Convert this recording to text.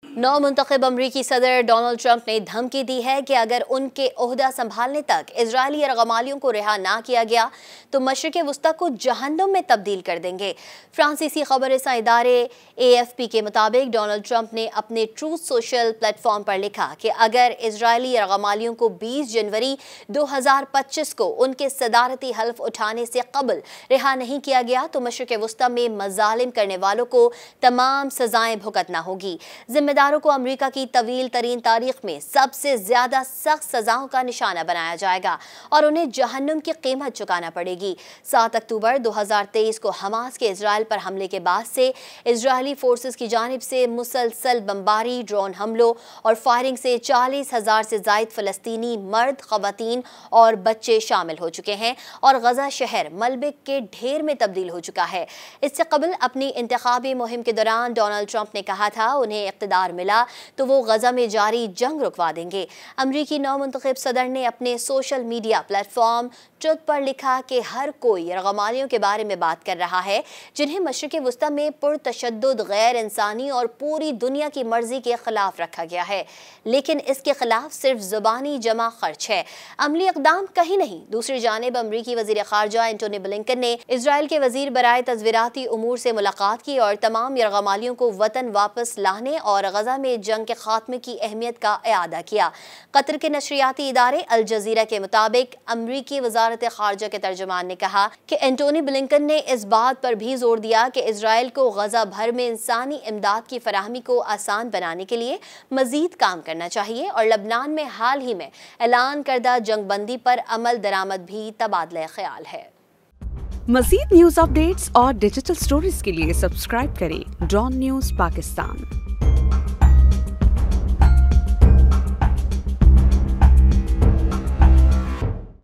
नौ मुंतखब अमरीकी सदर डोनाल्ड ट्रंप ने धमकी दी है कि अगर उनके ओहदा संभालने तक इजरायली यरगमालियों को रिहा ना किया गया तो मशरिक़ वस्ता को जहन्नुम में तब्दील कर देंगे। फ्रांसीसी खबर रसां इदारे AFP के मुताबिक डोनाल्ड ट्रंप ने अपने ट्रूथ सोशल प्लेटफॉर्म पर लिखा कि अगर इजरायली यरगमालियों को 20 जनवरी 2025 को उनके सदारती हल्फ उठाने से कबल रिहा नहीं किया गया तो मशरिक़ वस्ता में मजालिम करने वालों को तमाम सजाएं भुगतना होगी। जिम्मेदारों को अमेरिका की तवील तरीन तारीख में सबसे ज्यादा सख्त सजाओं का निशाना बनाया जाएगा और उन्हें जहन्नुम की कीमत चुकाना पड़ेगी। 7 अक्टूबर 2023 को हमास के इजराइल पर हमले के बाद से इजरायली फोर्सेस की जानिब से मुसलसल बमबारी, ड्रोन हमलों और फायरिंग से 40,000 से ज़ायद फ़लस्तीनी मर्द, ख़वातीन और बच्चे शामिल हो चुके हैं और गजा शहर मलबे के ढेर में तब्दील हो चुका है। इससे कबल अपनी इंतखाबी मुहिम के दौरान डोनाल्ड ट्रंप ने कहा था उन्हें इक़्तिदार मिला तो वो गजा में जारी जंग रुकवा देंगे। अमरीकी नौ मुंतखब सदर ने अपने सोशल मीडिया प्लेटफॉर्म ट्रुथ पर लिखा कि हर कोई यरगमालियों के बारे में बात कर रहा है जिन्हें मशरिक़ वस्ता में पुरतशद्दुद, गैर इंसानी और पूरी दुनिया की मर्जी के खिलाफ रखा गया है, लेकिन इसके खिलाफ सिर्फ ज़ुबानी जमा खर्च है, अमली इक़दाम कहीं नहीं। दूसरी जानिब अमरीकी वज़ीर ख़ारजा एंटोनी ब्लिंकन ने इजराइल के वज़ीर बराए तज़वीराती उमूर से मुलाकात की और तमाम यरगमालियों को वतन वापस लाने और गजा में जंग के खात्मे की अहमियत का इआदा किया। कतर के नशरियाती इदारे अल जज़ीरा के मुताबिक अमरीकी वज़ारत ख़ारजा के तर्जुमान ने कहा कि एंटोनी ब्लिंकन ने इस बात पर भी जोर दिया कि इजराइल को गजा भर में इंसानी इमदाद की फराहमी को आसान बनाने के लिए मजीद काम करना चाहिए और लबनान में हाल ही में ऐलान करदा जंग बंदी पर अमल दरामद भी तबादला ख्याल है। मज़ीद न्यूज़ अपडेट्स और डिजिटल स्टोरीज के लिए सब्सक्राइब करें डॉन न्यूज़ पाकिस्तान।